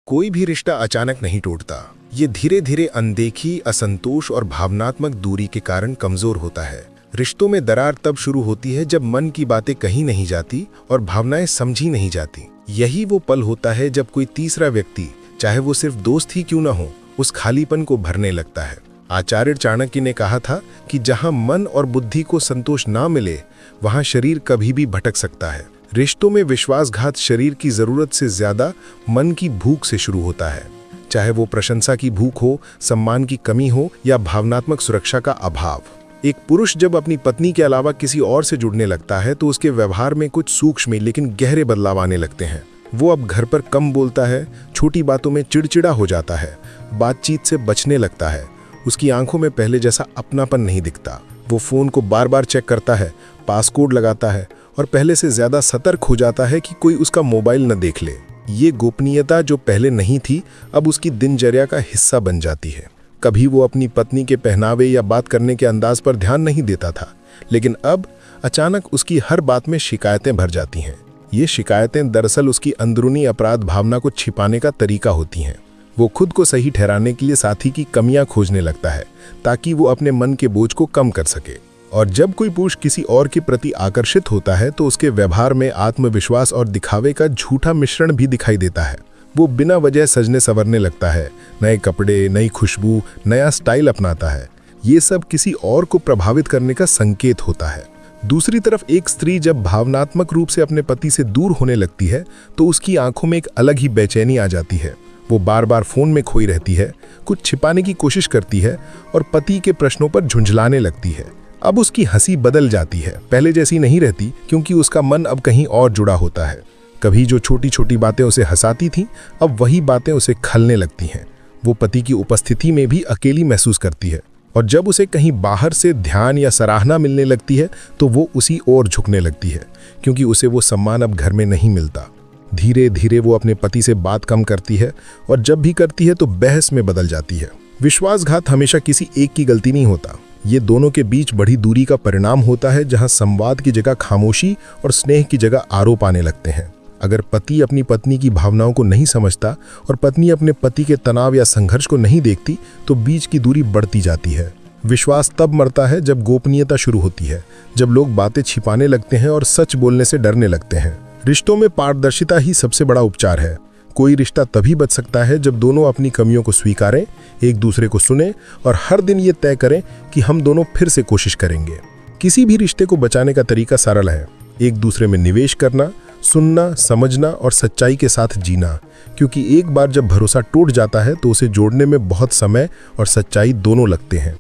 कोई भी रिश्ता अचानक नहीं टूटता। ये धीरे धीरे अनदेखी, असंतोष और भावनात्मक दूरी के कारण कमजोर होता है। रिश्तों में दरार तब शुरू होती है जब मन की बातें कही नहीं जाती और भावनाएं समझी नहीं जाती। यही वो पल होता है जब कोई तीसरा व्यक्ति, चाहे वो सिर्फ दोस्त ही क्यों न हो, उस खालीपन को भरने लगता है। आचार्य चाणक्य ने कहा था कि जहां मन और बुद्धि को संतोष ना मिले, वहां शरीर कभी भी भटक सकता है। रिश्तों में विश्वासघात शरीर की जरूरत से ज्यादा मन की भूख से शुरू होता है। चाहे वो प्रशंसा की भूख हो, सम्मान की कमी हो या भावनात्मक सुरक्षा का अभाव। एक पुरुष जब अपनी पत्नी के अलावा किसी और से जुड़ने लगता है तो उसके व्यवहार में कुछ सूक्ष्म लेकिन गहरे बदलाव आने लगते हैं। वो अब घर पर कम बोलता है, छोटी बातों में चिड़चिड़ा हो जाता है, बातचीत से बचने लगता है। उसकी आंखों में पहले जैसा अपनापन नहीं दिखता। वो फोन को बार बार चेक करता है, पासकोड लगाता है और पहले से ज्यादा सतर्क हो जाता है कि कोई उसका मोबाइल न देख ले। ये गोपनीयता जो पहले नहीं थी, अब उसकी दिनचर्या का हिस्सा बन जाती है। कभी वो अपनी पत्नी के पहनावे या बात करने के अंदाज पर ध्यान नहीं देता था, लेकिन अब अचानक उसकी हर बात में शिकायतें भर जाती हैं। ये शिकायतें दरअसल उसकी अंदरूनी अपराध भावना को छिपाने का तरीका होती हैं। वो खुद को सही ठहराने के लिए साथी की कमियां खोजने लगता है ताकि वो अपने मन के बोझ को कम कर सके। और जब कोई पुरुष किसी और के प्रति आकर्षित होता है तो उसके व्यवहार में आत्मविश्वास और दिखावे का झूठा मिश्रण भी दिखाई देता है। वो बिना वजह सजने संवरने लगता है, नए कपड़े, नई खुशबू, नया स्टाइल अपनाता है। ये सब किसी और को प्रभावित करने का संकेत होता है। दूसरी तरफ एक स्त्री जब भावनात्मक रूप से अपने पति से दूर होने लगती है तो उसकी आंखों में एक अलग ही बेचैनी आ जाती है। वो बार बार फोन में खोई रहती है, कुछ छिपाने की कोशिश करती है और पति के प्रश्नों पर झुंझलाने लगती है। अब उसकी हंसी बदल जाती है, पहले जैसी नहीं रहती, क्योंकि उसका मन अब कहीं और जुड़ा होता है। कभी जो छोटी छोटी बातें उसे हंसाती थीं, अब वही बातें उसे खलने लगती हैं। वो पति की उपस्थिति में भी अकेली महसूस करती है और जब उसे कहीं बाहर से ध्यान या सराहना मिलने लगती है तो वो उसी ओर झुकने लगती है, क्योंकि उसे वो सम्मान अब घर में नहीं मिलता। धीरे धीरे वो अपने पति से बात कम करती है और जब भी करती है तो बहस में बदल जाती है। विश्वासघात हमेशा किसी एक की गलती नहीं होता। ये दोनों के बीच बढ़ी दूरी का परिणाम होता है, जहां संवाद की जगह खामोशी और स्नेह की जगह आरोप आने लगते हैं। अगर पति अपनी पत्नी की भावनाओं को नहीं समझता और पत्नी अपने पति के तनाव या संघर्ष को नहीं देखती तो बीच की दूरी बढ़ती जाती है। विश्वास तब मरता है जब गोपनीयता शुरू होती है, जब लोग बातें छिपाने लगते हैं और सच बोलने से डरने लगते हैं। रिश्तों में पारदर्शिता ही सबसे बड़ा उपचार है। कोई रिश्ता तभी बच सकता है जब दोनों अपनी कमियों को स्वीकारें, एक दूसरे को सुने और हर दिन ये तय करें कि हम दोनों फिर से कोशिश करेंगे। किसी भी रिश्ते को बचाने का तरीका सरल है, एक दूसरे में निवेश करना, सुनना, समझना और सच्चाई के साथ जीना। क्योंकि एक बार जब भरोसा टूट जाता है तो उसे जोड़ने में बहुत समय और सच्चाई दोनों लगते हैं।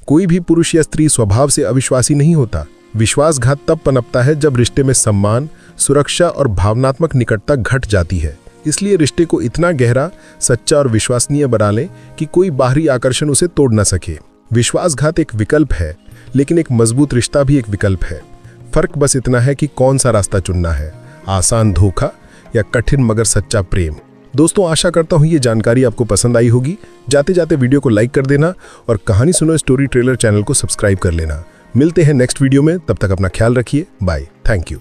कोई भी पुरुष या स्त्री स्वभाव से अविश्वासी नहीं होता। विश्वासघात तब पनपता है जब रिश्ते में सम्मान, सुरक्षा और भावनात्मक निकटता घट जाती है। इसलिए रिश्ते को इतना गहरा, सच्चा और विश्वसनीय बना लें कि कोई बाहरी आकर्षण उसे तोड़ न सके। विश्वासघात एक विकल्प है, लेकिन एक मजबूत रिश्ता भी एक विकल्प है। फर्क बस इतना है कि कौन सा रास्ता चुनना है, आसान धोखा या कठिन मगर सच्चा प्रेम। दोस्तों, आशा करता हूँ ये जानकारी आपको पसंद आई होगी। जाते जाते वीडियो को लाइक कर देना और कहानी सुनो स्टोरी ट्रेलर चैनल को सब्सक्राइब कर लेना। मिलते हैं नेक्स्ट वीडियो में, तब तक अपना ख्याल रखिए। Bye, thank you.